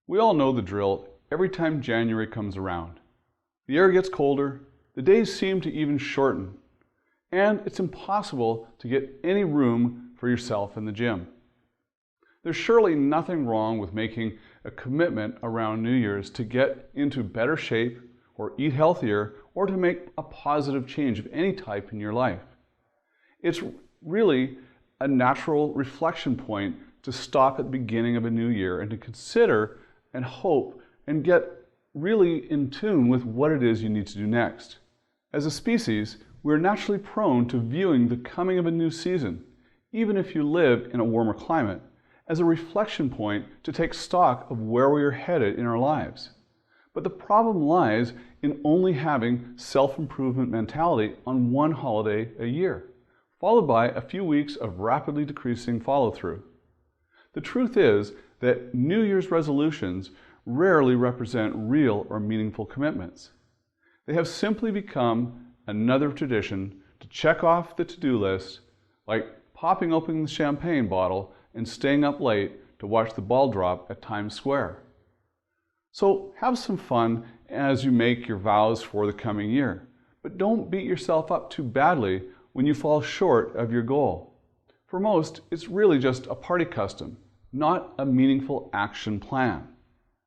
We all know the drill every time January comes around. The air gets colder, the days seem to even shorten, and it's impossible to get any room for yourself in the gym. There's surely nothing wrong with making a commitment around New Year's to get into better shape or eat healthier or to make a positive change of any type in your life. It's really a natural reflection point to stop at the beginning of a new year and to consider and hope and get really in tune with what it is you need to do next. As a species, we're naturally prone to viewing the coming of a new season, even if you live in a warmer climate, as a reflection point to take stock of where we are headed in our lives. But the problem lies in only having self-improvement mentality on one holiday a year, followed by a few weeks of rapidly decreasing follow-through. The truth is that New Year's resolutions rarely represent real or meaningful commitments. They have simply become another tradition to check off the to-do list, like popping open the champagne bottle and staying up late to watch the ball drop at Times Square. So have some fun as you make your vows for the coming year, but don't beat yourself up too badly when you fall short of your goal. For most, it's really just a party custom, not a meaningful action plan.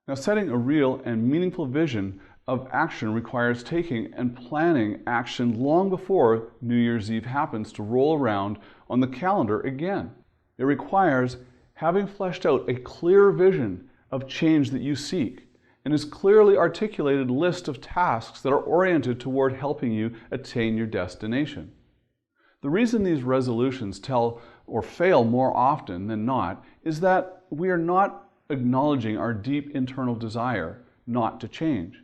Now, setting a real and meaningful vision of action requires taking and planning action long before New Year's Eve happens to roll around on the calendar again. It requires having fleshed out a clear vision of change that you seek and a clearly articulated list of tasks that are oriented toward helping you attain your destination. The reason these resolutions tell or fail more often than not is that we are not acknowledging our deep internal desire not to change.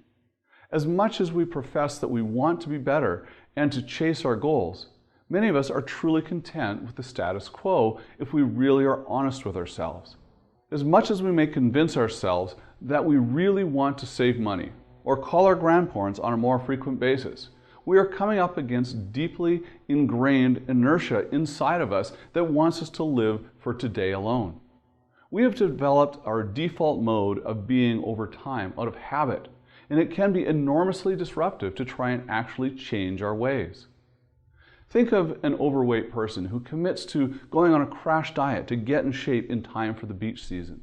As much as we profess that we want to be better and to chase our goals, many of us are truly content with the status quo if we really are honest with ourselves. As much as we may convince ourselves that we really want to save money or call our grandparents on a more frequent basis, we are coming up against deeply ingrained inertia inside of us that wants us to live for today alone. We have developed our default mode of being over time out of habit, and it can be enormously disruptive to try and actually change our ways. Think of an overweight person who commits to going on a crash diet to get in shape in time for the beach season.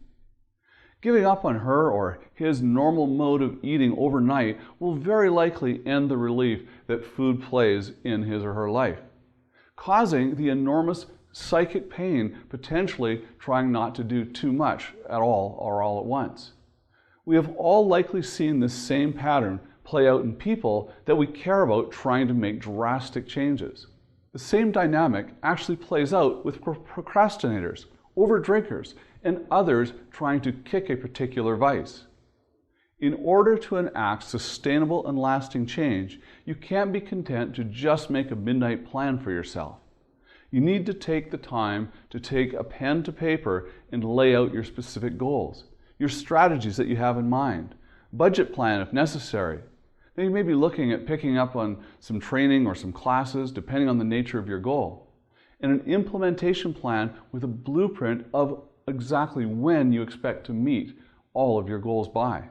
Giving up on her or his normal mode of eating overnight will very likely end the relief that food plays in his or her life, causing the enormous psychic pain, potentially trying not to do too much at all or all at once. We have all likely seen this same pattern play out in people that we care about trying to make drastic changes. The same dynamic actually plays out with procrastinators, overdrinkers, and others trying to kick a particular vice. In order to enact sustainable and lasting change, you can't be content to just make a midnight plan for yourself. You need to take the time to take a pen to paper and lay out your specific goals, your strategies that you have in mind, budget plan if necessary. Then you may be looking at picking up on some training or some classes depending on the nature of your goal, and an implementation plan with a blueprint of exactly when you expect to meet all of your goals by.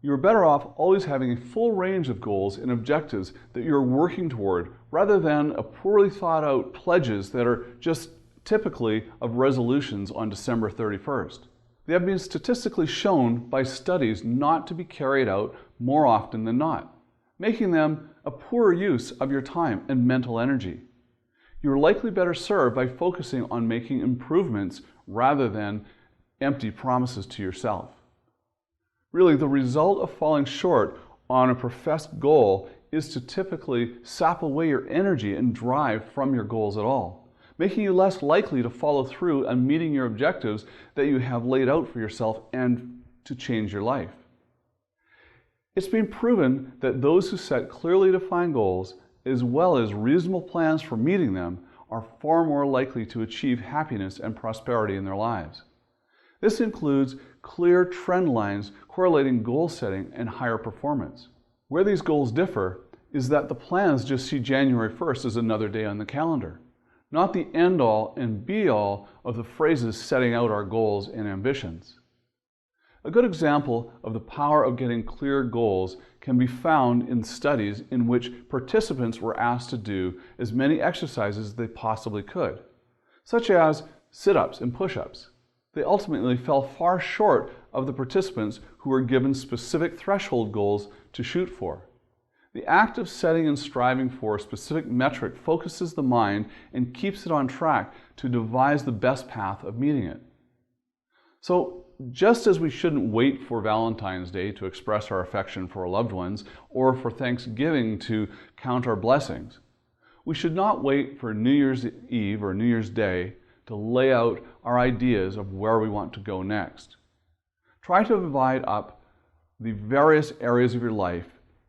You're better off always having a full range of goals and objectives that you're working toward rather than a poorly thought out pledges that are just typically of resolutions on December 31st. They have been statistically shown by studies not to be carried out more often than not, making them a poor use of your time and mental energy. You're likely better served by focusing on making improvements rather than empty promises to yourself. Really, the result of falling short on a professed goal is to typically sap away your energy and drive from your goals at all, making you less likely to follow through on meeting your objectives that you have laid out for yourself and to change your life. It's been proven that those who set clearly defined goals, as well as reasonable plans for meeting them, are far more likely to achieve happiness and prosperity in their lives. This includes clear trend lines correlating goal setting and higher performance. Where these goals differ is that the plans just see January 1st as another day on the calendar, not the end-all and be-all of the phrases setting out our goals and ambitions. A good example of the power of getting clear goals can be found in studies in which participants were asked to do as many exercises as they possibly could, such as sit-ups and push-ups. They ultimately fell far short of the participants who were given specific threshold goals to shoot for. The act of setting and striving for a specific metric focuses the mind and keeps it on track to devise the best path of meeting it. So, just as we shouldn't wait for Valentine's Day to express our affection for our loved ones or for Thanksgiving to count our blessings, we should not wait for New Year's Eve or New Year's Day to lay out our ideas of where we want to go next. Try to divide up the various areas of your life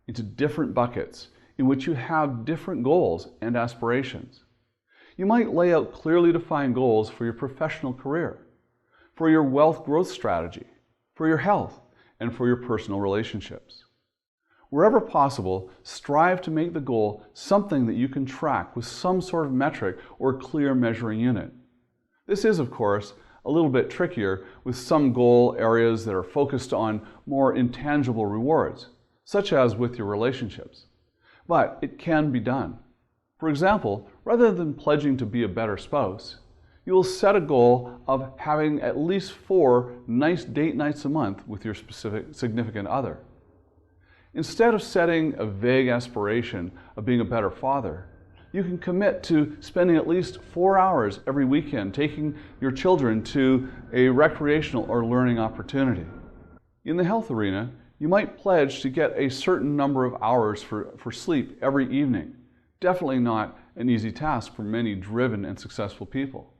into different buckets in which you have different goals and aspirations. You might lay out clearly defined goals for your professional career, for your wealth growth strategy, for your health, and for your personal relationships. Wherever possible, strive to make the goal something that you can track with some sort of metric or clear measuring unit. This is, of course, a little bit trickier with some goal areas that are focused on more intangible rewards, such as with your relationships. But it can be done. For example, rather than pledging to be a better spouse, you will set a goal of having at least 4 nice date nights a month with your specific significant other. Instead of setting a vague aspiration of being a better father, you can commit to spending at least 4 hours every weekend taking your children to a recreational or learning opportunity. In the health arena, you might pledge to get a certain number of hours for sleep every evening. Definitely not an easy task for many driven and successful people.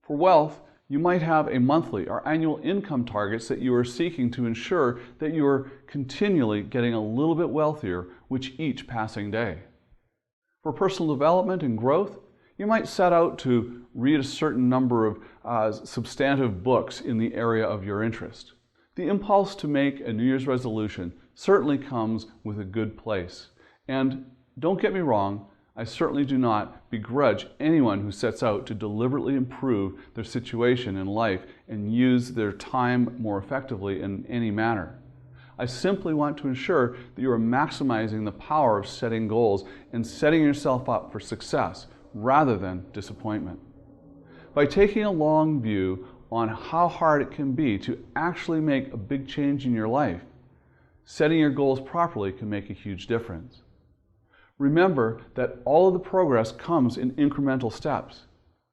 For wealth, you might have a monthly or annual income targets that you are seeking to ensure that you are continually getting a little bit wealthier with each passing day. For personal development and growth, you might set out to read a certain number of substantive books in the area of your interest. The impulse to make a New Year's resolution certainly comes with a good place. And don't get me wrong, I certainly do not begrudge anyone who sets out to deliberately improve their situation in life and use their time more effectively in any manner. I simply want to ensure that you are maximizing the power of setting goals and setting yourself up for success rather than disappointment. By taking a long view on how hard it can be to actually make a big change in your life, setting your goals properly can make a huge difference. Remember that all of the progress comes in incremental steps.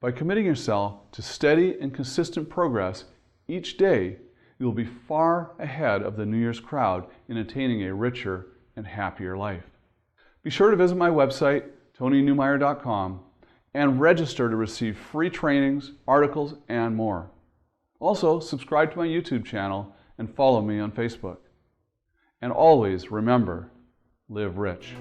By committing yourself to steady and consistent progress each day, you will be far ahead of the New Year's crowd in attaining a richer and happier life. Be sure to visit my website, TonyNewmeyer.com, and register to receive free trainings, articles, and more. Also, subscribe to my YouTube channel and follow me on Facebook. And always remember, live rich.